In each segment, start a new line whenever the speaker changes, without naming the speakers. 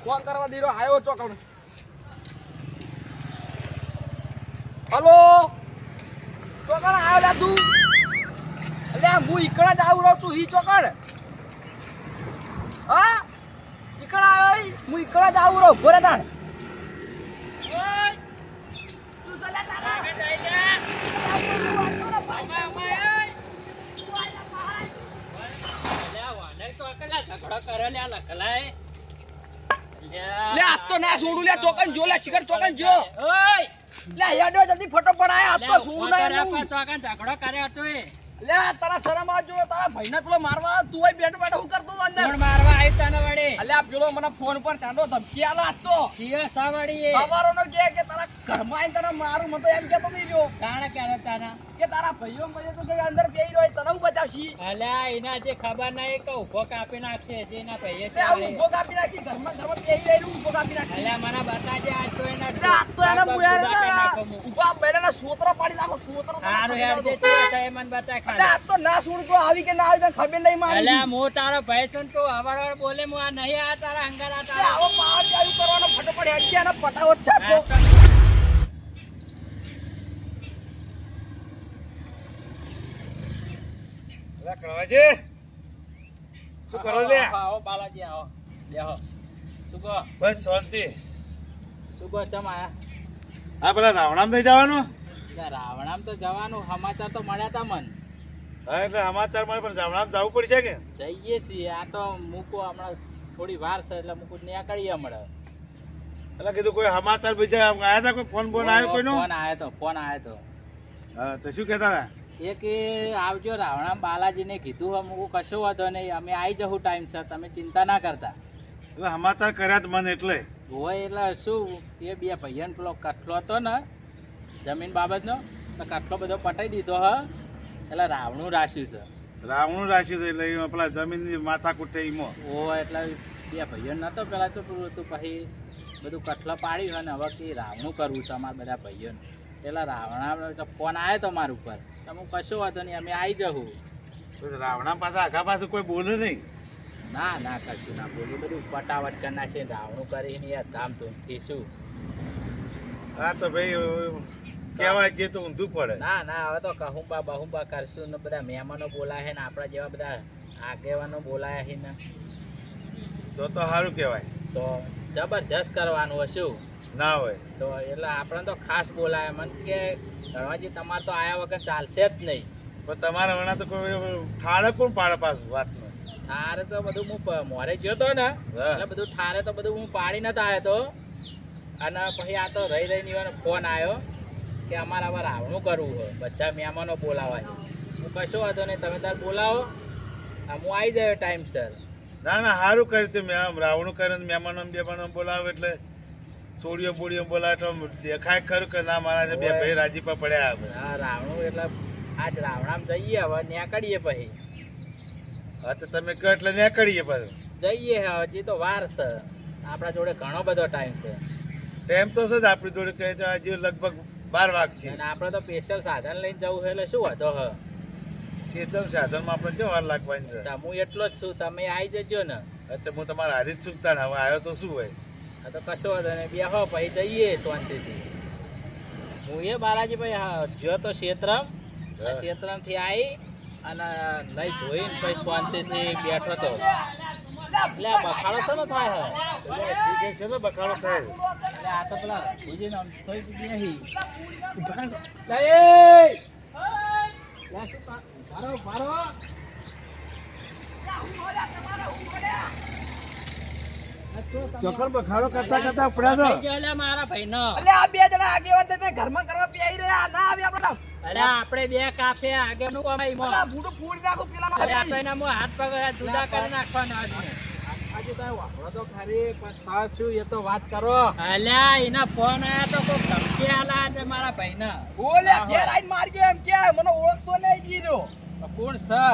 Phone કરવા દીરો આયો ચોકણ. Hello ચોકણ આયો લા તું. અલ્યા હું ઈકડા જ આવું રહું તું ઈ ચોકણ. હા ઈકડા આયો હું ઈકડા જ આવું રહું ભરે તાણ. ઓય તું ચલે તારા બેટા લે આ તો ના છોડું લે ચોકન જો લે શિખર ચોકન જો ઓય લે યાડો જલ્દી ફોટો પડાય આ તો છોડું ના ચોકન ઝઘડો કરે હતો એ લે તારા શરમ આવજો તારા ભાઈને પેલો મારવા તું ઓય બેઠો બેઠો હું કરતો અંદર કોણ મારવા આઈ તને વડે અલે આ પેલો મને ફોન પર ચાંદો ધમકી આલો આ તો કીએ સાવડી ખબરો નો કે તારા ઘરમાં આઈને તને મારું મતો એમ કેતો નહીં જો કાણે કે તારા કે તારા ભાઈઓ મને તો અંદર બેહી રહ્યો તને હું બચાવશી અલ્યા એના જે ખબર નહીં કે ઉભો કાપી નાખશે જે ના ભાઈએ છે ઉભો કાપી નાખી ઘરમાં બેહી રહ્યું ઉભો કાપી નાખી અલ્યા મને બતાજે આજ તો એના આ તો એના મુયાર ઉભા બેડાના સોતરો પાડી નાખો સોતરો હારો યાર જે છે એ મને બતા ખાલી આ તો ના છોડતો આવી કે ના આવી તને ખબર નહીં મારી અલ્યા મો તારો ભાઈ છે તો હવારવાર બોલે મો આ નહીં આ તારા અંગાર આ તારા આવો પાવર ચાલુ કરવાનો ફટાફટ હેડ ગયા ને ફટાફટ છાપો
કળવાજી શું કરો લે?
આવો બાલાજી આવો બેહો. શું કહો?
બસ શાંતિ.
શું કહો ચમ આયા?
હા પેલા રાવણામ થઈ જવાનું.
રાવણામ તો જવાનું સમાચાર તો મળ્યા તા મન.
હા એટલે સમાચાર મળે પણ રાવણામ જવું પડશે કે?
જઈએ છીએ આ તો મૂકો હમણાં થોડી વાર છે એટલે મૂકું નીકળીએ મળે.
એટલે કીધું કોઈ સમાચાર બીજા આયા હતા કોઈ ફોન બોન આવ્યો કોઈનો?
ફોન આવ્યો તો.
હા તો શું કહેતા હતા?
એ કે આવજો રાવણામ બાલાજીને કીધું અમુક કશો વાંધો નહીં અમે આવી જવું ટાઈમ સર તમે ચિંતા ના કરતા.
એટલે સમાચાર કર્યા જ મને એટલે
હોય એટલે શું એ બે ભાઈઓને પેલો કઠલો હતો ને જમીન બાબતનો તો કઠલો બધો પટાઈ દીધો હ એટલે રાવણું રાખ્યું છે.
રાવણું રાખ્યું છે એટલે પેલા જમીનની માથાકૂટ થઈ એમાં.
ઓ એટલે બે ભાઈઓ નતો પેલા તો પેલું હતું પછી બધું કઠલો પાડ્યું અને હવે કે રાવણું કરવું છે અમારા બધા ભાઈઓને. એટલે રાવણા ફોન આવ્યો તો મારા ઉપર તમે કશો વાંધો નહીં અમે આવી જવું.
રાવણા પાસે આખા પાસે કોઈ બોલે નહીં?
ના ના કશું ના બોલું બધું પટાવટ કરી નાખે રાવણું કરીને યાર ધામધૂમથી શું.
હા તો ભાઈ કહેવાય જે તો ઊંધું પડે.
ના ના હવે તો કહુંબા બહુંબા કરશું ને બધા મહેમાનો બોલાય ને આપણા જેવા બધા આગેવાનો બોલાયા છે ને
તો સારું કહેવાય.
તો જબરજસ્ત કરવાનું હશું
ના હોય
તો એટલે આપણે તો ખાસ બોલાય મને કે ધણવાજી તમારે તો આયા વગર ચાલશે જ નહીં.
પણ તમારા વણા તો કોઈ ઠાળે કોણ પાડે પાછું વાત ન
ઠારે તો બધું હું મોરે ગયો તો ને એટલે બધું ઠારે તો બધું હું પાડી નતો આવ્યો તો અને પછી આ તો રહી રહીને ફોન આવ્યો કે અમારે હવે રાવણું કરવું હોય બધા મહેમાનો બોલાવા છે. હું કશો વાંધો નહીં તમે તાર બોલાવો હું આવી જાય ટાઈમસર.
ના ના સારું કર્યું તું મેં રાવણું કર્યું મહેમાનો બેમાનો બોલાવે એટલે સોડીઓ બોડીઓ બોલાવે તો દેખાય ખરું કે ના મારા બે ભાઈ રાજીપા પડ્યા આવે.
હા રાવણું એટલે આજ રાવણામ જઈએ હવે નીકળીએ પછી.
હા તો તમે કહો એટલે નીકળીએ પાછું
જઈએ હજી તો વાર છે આપણા જોડે ઘણો બધો ટાઈમ છે.
ટાઈમ તો છે જ આપણી જોડે કહે તો હજી લગભગ 12 વાગશે
અને આપણે તો સ્પેશિયલ સાધન લઈને જવું છે એટલે શું હતો હ
સ્પેશિયલ સાધનમાં આપણે જો વાર લાગવાની છે.
હું એટલો જ છું તમે આવી જજો ને.
અચ્છા હું તમારા હારી જ ચૂકતા ને હવે આવ્યો તો શું હોય.
હા તો કશો વાંધો નહીં બેહો પછી જઈએ શાંતિથી. હું એ બાલાજી ભાઈ જ્યો તો ક્ષેત્રમ થી આવી અને લઈ ધોઈને પછી શાંતિથી બેઠો તો એટલે બખાડો છે ને થાય
છે ને બખાડો થાય
એટલે આ તો પેલા બીજી નામ થોડી બેહી
ચોકર બખાડો કરતા કરતા પડ્યા
મારા ભાઈ નો એટલે આ બે જણા આગેવાન ઘરમાં કરવા પી રહ્યા ના આવી આપડે. અરે આપણે બે કાફે આગે નું કમાઈ મો બુડો ફૂડી નાખો પેલા અરે આપણે મો હાથ પગ જુદા કરી નાખવાનો આજે તો વાપરો તો ખરી પણ સાસુ એ તો વાત કરો. અલ્યા એના ફોન આયા તો કોઈ ધમકી આલા છે મારા ભાઈને. બોલે ઘેર આઈને માર ગયો એમ કે મને ઓળખતો નહીં જીરો. કોણ છે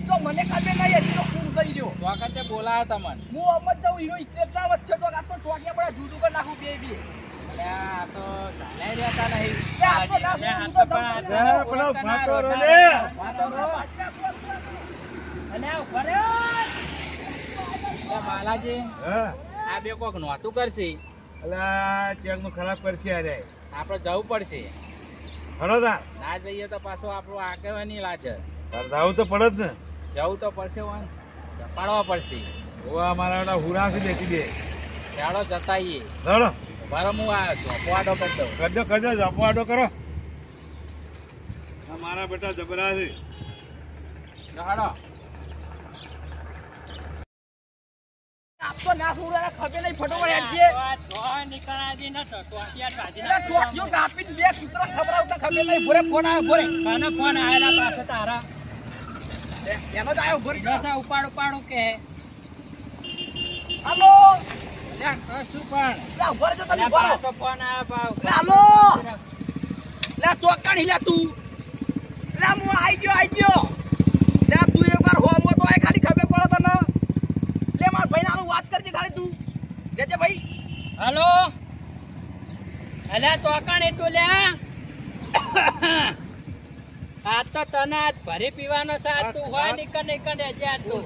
તો મને ખબર નહીં હજી તો કોણ થઈ ગયો તો વખતે બોલાયા તમને. હું અમત જાઉં હીરો ઇત્રેતા વચ્ચે તો આ તો ટોટિયા પડે જુદું કરી નાખું બે બે. આ તો ચાલ્યા રહેતા નહીં. બાલાજી
આ બે કોક નોતું કરશે
અલા ચેક નું ખરાબ કરશે અરે
આપણે જવું પડશે
હલો તાર
ના જઈએ તો પાછું આપણું આગેવાની લાજ
તાર જાવું તો પડે જ ને
જવું તો પડશે વાન પાડવા પડશે
ઓવા મારા હુરા છે બેસી દે
ચાલો જતાઈએ
ચાલો
બરાબર હું આ ચોપવાડો કરી દઉં
કરજો જપવાડો કરો આ મારા બેટા જબરા છે
હાડો
આપતો ના છોડે ખબર નહીં ફટોફટ હેડજે
નીકળાજી ન તો
એટલે ટોકીઓ કાપીને બે કૂતરા ખબરાવતા ખબર નહીં ભોરે ફોન આવ્યો ભોરે
કનો ફોન આયેલા પાસે તારા
એનો જ આવ્યો ભોરે
દોસા ઉપાડો કે
હાલો
લે શું પણ
લે ભોરે જો તમે
લે
ભરો
પાછો ફોન આયો પાવ
લે હાલો લે ચોકાણી લે તું લે હું આઈ ગયો લે તું એકવાર હોમો તો આય ખાલી ખબર પડે તને લે માર ભાઈ નાનું વાત કરજે ખાલી તું કેજે ભાઈ
હાલો અલ્યા ચોકણ તું લે આ તો તને આજ ભરી પીવાનો સાથ તું હોય નીકળ હજાર તું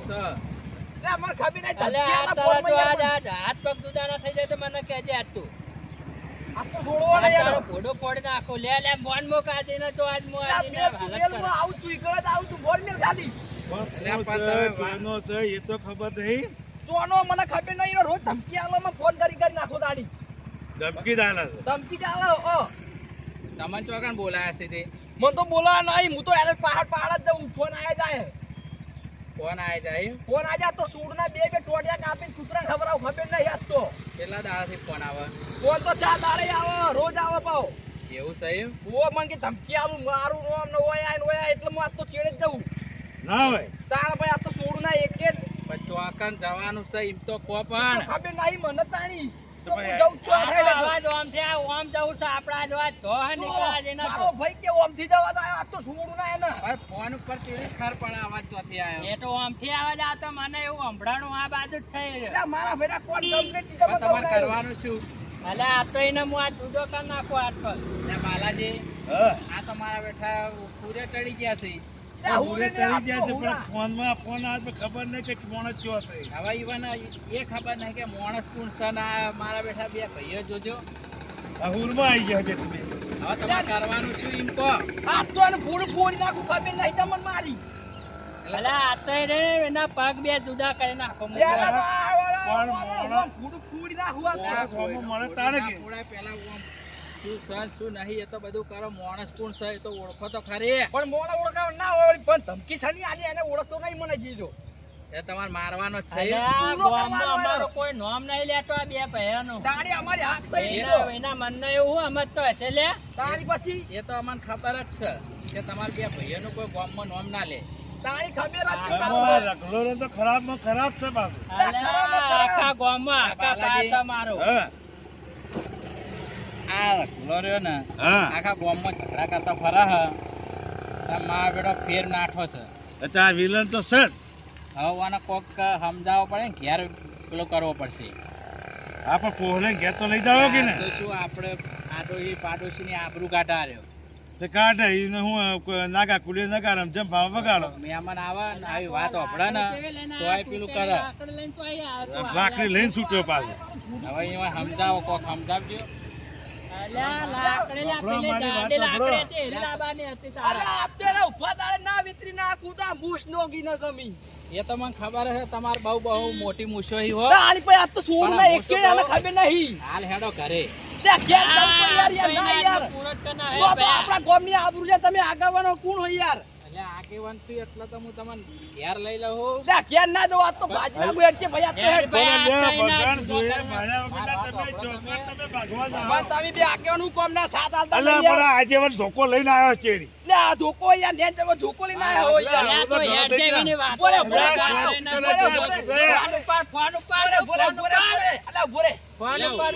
લે મને ખબર નહીં
અલ્યા આ
ધમકી
તારા
આલા
તો આજ હાથ પગ દુદાના થઈ જાય તો મને કહેજે આજ તું
આ તો છોડવો
આ
નહીં
તારો
યાર
ભોડો ફોડી નાખો લે બોન મોક આજે ને તો આજ મો આજે ને હાલત
મેલ
કર
માં આવું તું ઈકડે જ આવું તું બોલ મેલ ખાલી
જોનો છે એ તો ખબર નહીં
સોનો મને ખબર નહીં રોજ ધમકી આલો માં ફોન કરી નાખો દાડી
ધમકી દાલા છે
ધમકી ચાલો ઓ
તમને ચોકણ બોલાયા છે તે
મને તો બોલા નહીં હું તો એને પહાડ જ જઉં ફોન આયા જાય
ફોન આય જાય
ફોન આજા તો સૂડના બે ટોટિયા કાપીને કૂતરા ખબરાવ ખબર નહીં આજ તો
કેટલા દાડાથી ફોન આવે
ફોન તો ચા દાડે આવે રોજ આવે પાવ
એવું સહી
ઓ મને કે ધમકી આલું મારું નામ ન હોય એટલે હું આજ તો ચેડે જ જઉં
ના હોય
તાણ ભાઈ આ તો સૂડના એક જ
પણ ચોકણ જવાનું છે એમ તો કો પણ
ખબર નહીં મને તાણી તો હું
ભાઈ,
જઉં છું આ
અવાજ ઓમ છે ઓમ જવું છે આપડા જોવા જો નીકળા જેના
મારો ભાઈ કે ઓમથી જવા દે આ તો સૂડું ના એને
પણ ફોન ઉપર કેવી ખર પણ અવાજ ચોથી આવ્યો એ તો ઓમથી અવાજ આવતો મને એવું સંભળાણું આ બાજુ જ છે
એટલે મારા ભેડા કોણ કમ્પ્લીટ
પણ તમારે કરવાનું શું અલે આ તો એને હું આ જુદો કરી નાખું આજકલ લે બાલાજી
હા
આ તો મારા બેઠા પૂરે ચડી ગયા છે
પૂરે કરી ગયા છે પણ ફોનમાં ફોન આવે ખબર નહીં કે કોણ જ ચો છે
હવે ઈવન એ ખબર નહીં કે માણસ કોણ છે ને આ મારા બેઠા બે ભાઈઓ જોજો
આ હુરમાં આવી ગયા છે તમે
હવે તમારે કરવાનું શું એમ કહો
આ તો એને ફૂડ ફોડી નાખું ખબર નહીં તમને મારી
અલે આ તો રે એના પગ બે જુદા કરી નાખો હું
ફૂડ ફોડી નાખું આ તો.
મળે તારે કે
પેલા શું સન શું નહીં એ તો બધું કરો માણસ કોણ છે એ તો ઓળખો તો ખરી
પણ મોડા ઓળખાવ ના હોય વળી પણ ધમકી છે નહીં આજે એને ઓળખતો નહીં મને જીજો
એ તમારે મારવાનો જ છે
પૂરો કરવાનો
અમારો કોઈ નામ નહીં લેતો આ બે ભાઈઓનું
દાડી અમારી હાક સહી દીધો
એના મનનો એવું સમજ તો હશે લે
તારી પછી
એ તો અમને ખબર જ છે કે તમારા બે ભાઈઓનું કોઈ ગામમાં નામ ના લે
તારી ખબર જ છે
આમાં રગલો રે તો ખરાબમાં ખરાબ છે પાછું
આખા ગામમાં આખા પાછા મારો
હા
આ રખલો રહ્યો ને
હા
આખા ગામમાં ઝઘડા કરતા ફરા હ મારા બેટો ફેર નાઠો છે
અત્યારે આ વિલન તો છે જ.
હવે આને કોક સમજાવવો પડે ને ઘેર પેલો કરવો પડશે
આ પણ પોહલે ઘેર તો લઈ જાવ કે ને
તો શું આપણે આડોશી પાડોશીની આબરૂ કાઢા રહ્યો
તે કાઢે એને હું નાગા કુડી નગા રમજમ ભાવ બગાડો
મહેમાન આવે ને આવી વાત હોભળે ને તો આ પેલું કરે
લાકડી લઈને છૂટ્યો પાછો
હવે એમાં સમજાવો કોક સમજાવજો
અરે આપતે ઉભા તારે ના વિતરી ના કૂદા મૂસ નોગી ન ગમી
એ તો મને ખબર છે તમારે બહુ મોટી મૂછો હો
તારી પછી આ તો સૂડ ના એક એને ખબર નહીં
હાલ હેડો ઘરે
લે ઘેર યાર યાર ના યાર તો આપણા ગામની આબરૂ છે તમે આગળવાનો કોણ હોય યાર
એટલે આગેવાન છું એટલે તો હું તમને ઘેર લઈ લઉં
લે ઘેર ના જવા તો ભાજી ના બેઠ કે ભઈ આ તો હેડ
ભગવાન જોઈએ મારા વગર તમે ભગવાન
પણ તમે બે આગેવાનું કોમ ના સાથ આલતા
અલ્યા
નહીં
પણ
યાર.
આજે વન ધોકો લઈને આવ્યો ચેડી
લે આ ધોકો યાર ને જવો ધોકો લઈને આયા હોય યાર
તો હેડ જેવીની વાત
બોલે,
ફોન ઉપર ફોન ઉપર
બોરે બોરે બોરે અલા બોરે
ફોન ઉપર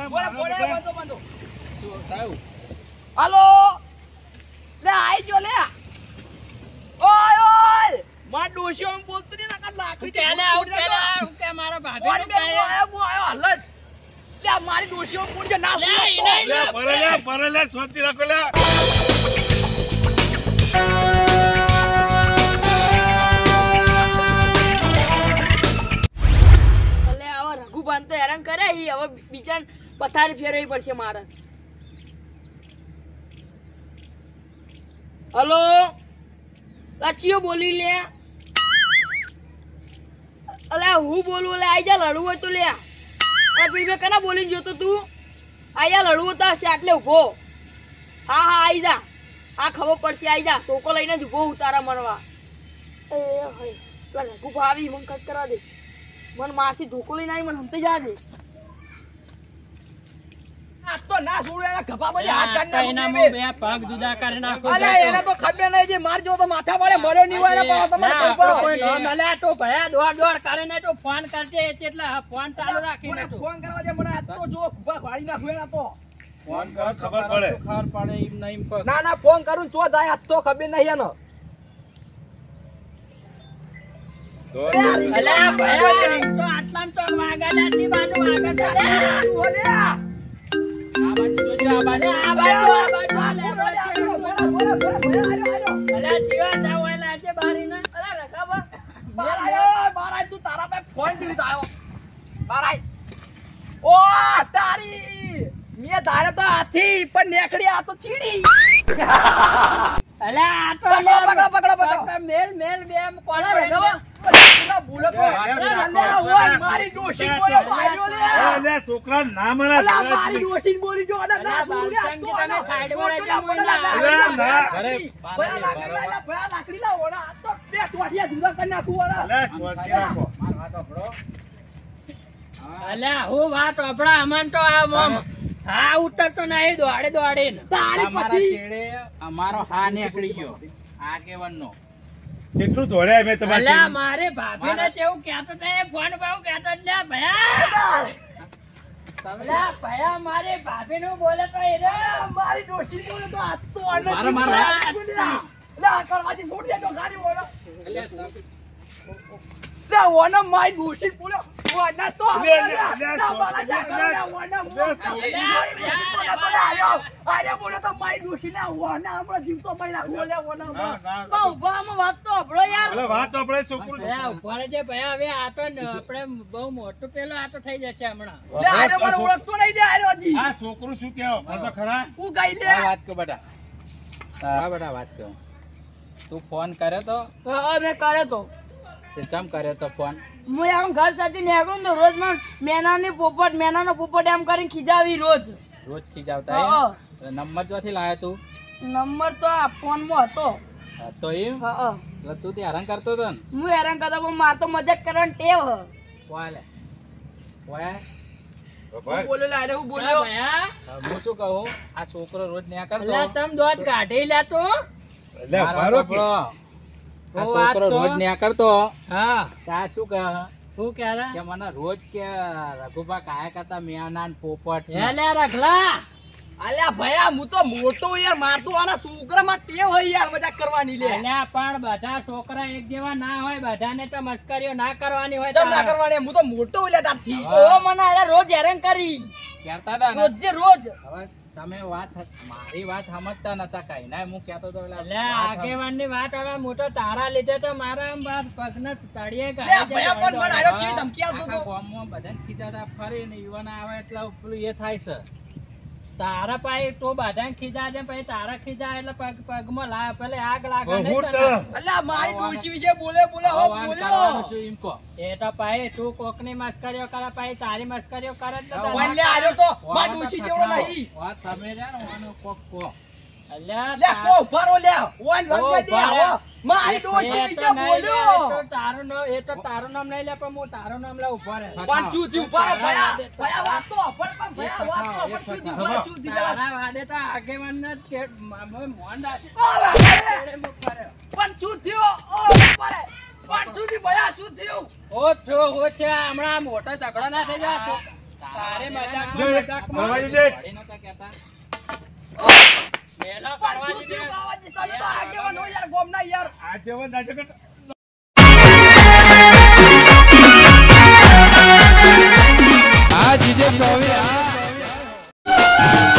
બોરે બોરે બંધો બંધો
શું થયું
હાલો લે આઈ જો લે ઓય ઓય માં ડોશિયો એમ બોલતો ને ના લાકડી
કેલે આવું કે મારા ભાભી
કોણ બે હું આયો હાલત લે મારી ડોશિયો પૂછે ના
લે,
સુનો.
ઈને.
પરલે શાંતિ રાખો લે
અલે નહીં, હવે બીજા પથારી ફેરવી પડશે મારે. હલો લચ્છીઓ બોલી લે. અલ્યા હું બોલું લે, આઈ જા લડવું હોય તો લે. પછી મેં કના બોલીને જોતો તું? આઈ જા લડવું તો હશે આટલે ઉભો. હા હા આઈ જા, હા ખબર પડશે. આઈ જા, ટોકો લઈને જ ઉભો ઉતારા મરવા. એ હઈ પેલા ગુફા આવી મને કટ કરવા દે. મને મારથી ધોકો લઈને આવી, મને હમતી જા દે.
આ તો ના છોડે, એના ગભા બધી હાથ કાઢી નાખું
એના
બે.
બે પગ જુદા કરી નાખો.
અલ્યા એને તો ખબર નહીં, જે માર જો તો માથા પડે મર્યો નહીં હોય ને પણ તમારે
ના,
કોઈ
કોઈ ન મળે તો ભયા દોડ કરે ને તો ફોન કરજે એટલે ફોન ચાલુ રાખીને
મને
તું.
ફોન કરવા દે. મને આ તો જો ખુબા ફાડી નાખ્યું એના તો.
ફોન કરો ખબર પડે.
ખબર પડે એમ નહીં પગ.
ના ના ફોન કરું ચો જાય, આ તો ખબર નહીં એનો.
તો
અલ્યા ભયા તો આટલામાં ચોક વાગેલા છે, બાજુ વાગે છે લે.
ઓલ્યા
આ બાજુ જોજો, આ બાજુ આ બાજુ અલ્યા જીવા સાવલા છે બારીના.
અલ્યા રખાબા
બાર આય તું તારા પાસે ફોન કરી આવ્યો. બાર આય. ઓ તારી મે ધારે તો હાથી પણ નેકડી, આ તો ચીડી.
અલ્યા આ તો
પકડો.
મેલ મેલ બે કોણ
રખાબા
ભૂલો તો ઓય મારી ડોશી બોલ્યો ભાઈઓ લે.
અલે છોકરા ના મને
અલા મારી ડોશી બોલી જો અને ના
અલ્યા
સુડ્યા
બાલસંગી તમે સાઈડ માં રહેજો,
ભયા લાકડી ના ઓડા આ તો બે ટોટિયા જુદા કરી નાખું ઓડા.
અલે સ્વચ્છ રાખો.
અલ્યા હું વાત ઓપડા અમન તો આ મોમ હા ઉતરતો નહીં, દોડે દોડે ને.
તારી પછી
અમારો હા નીકળી ગયો આ કેવનનો.
કેટલું દોડ્યા મેં
અલ્યા
તમારે.
મારે ભાભીને જેવું કહેતો તો એ ફોન બહુ કહેતો જ લ્યા ભયા. અલ્યા ભયા મારે ભાભીનું બોલે તો એ રે.
મારી ડોશી બોલે તો આ તો આને
મારો મારો.
લે આ કરવાથી છોડી દેજો ગાડી ઓડા.
અલ્યા
લે ઓને મારી ડોશી બોલે ઓના તો
લે, લે, લે,
ના મારા જા કરે ઓના આરે બોલે તો મારી ડોશી ના ઓના આપણે જીવતો મારી નાખો લે ઓના.
ના ના
બહુ ઉભામાં વાત તો હભળો યાર.
અલે વાત તો આપણે છોકરું
ભયા ઉભા રહેજે ભયા. હવે આ તો આપણે બહુ મોટું પેલો આ તો થઈ જશે હમણાં.
લે આરે મને ઓળખતો નહીં લે આરે હજી.
આ છોકરું શું કહેવો બોલ તો ખરા.
હું ગઈ લે.
વાત કર બેટા, હા બેટા વાત કર. તું ફોન કર્યો તો
હા મેં કરે તો
તે ચમ કર્યો તો ફોન?
હું આમ ઘર સાથે નીકળું ને તો રોજ મને મેનાનો પોપટ એમ કરીને ખીજાવી રોજ.
રોજ ખીજાવતા
હા.
એમ? નંબર ચોથી લાવ્યો તું?
નંબર તો આ ફોનમાં હતો.
હા, તો એમ
હા
એટલે તું તે હેરાન કરતો હતો ને?
હું હેરાન કરતો પણ માર તો મજાક કરવાની ટેવ હ.
વાલે ઓય
ખબર?
બોલે લે આરે હું
હા
બોલ્યો.
ભયા, હું શું કહું, આ છોકરો રોજ ન્યા કરતો ચમ દોત કાઢી લે તું.
લે મારો કે
આ છોકરો રોજ ન્યા કરતો હા તા શું કહે શું કે મને રોજ કે રઘુભા કાયા કરતા મેના ને પોપટ હે લે રખલા.
અલ્યા ભયા હું તો મોટો યાર મારતો આના છોકરામાં ટેવ હોય યાર મજાક કરવાની લે.
અલ્યા પણ બધા છોકરા એક જેવા ના હોય, બધાને તો મસ્કરીઓ ના કરવાની હોય.
ચમ ના કરવાની હું તો મોટો લે તારથી.
ઓ મને આલા રોજ હેરાન કરી
કહેતા હતા ને?
રોજે રોજ.
હવે તમે મારી વાત સમજતા નતા કઈ ના, હું કહેતો તો આગેવાનની વાત. હવે મોટો તારા લીધે તો મારા પગને તળિયે
લે ભયા પણ મને આયો કેવી ધમકી આવતો તો.
ગામમાં બધાને ખીજાતા ફરી ને યુવાન આવે એટલે પેલું એ થાય છે. તારા પાસે તો બધાને ખીજા છે, પછી તારા ખીજા એટલે પગમાં લાવ પેલે આગ લાગે નહીં
હું
તને?
અલ્યા મારી ડોશી વિશે બોલે હો
ભગવાન
બોલ્યો.
કરવાનું શું એમ કહો. એ તો પછી તું કોકની મસ્કરીઓ કરે, પછી તારી મસ્કરીઓ કરે જ ને તને.
વન લે આર્યો તો મારી ડોશી જેવો નહીં.
વાત તમે રે ને વાનો કોક કહો. અલ્યા
લે કો ઉભારો લે વન વન દે આવો મારી ડોશી વિશે બોલ્યો.
એ તો તારું નામ નહીં લે, પણ હું તારું નામ લઉં ઉભો રહે.
પણ ચૂથી ઉભારો ભયા ભયા વાત તો પણ ભયા વાત તો પણ ચૂથી ઉભારો ચૂથી જરા.
તારા વાડે તો આગેવાનને જ કે મોહન દાસી
પણ ચૂથ્યો ઓ ઉપર પણ ચૂથી ભયા ચૂથ્યો.
ઓ છો હમણાં મોટો ઝઘડો ના થઈ જાય. તારે મજાકમાં
ભરવાજી દે.
વળી નતા કહેતા. મેલો કરવાની દે.
બાવાજી તમે તો આગેવાન હો યાર ગોમના યાર.
આ જેવો દાજો કે
આ જીજે 24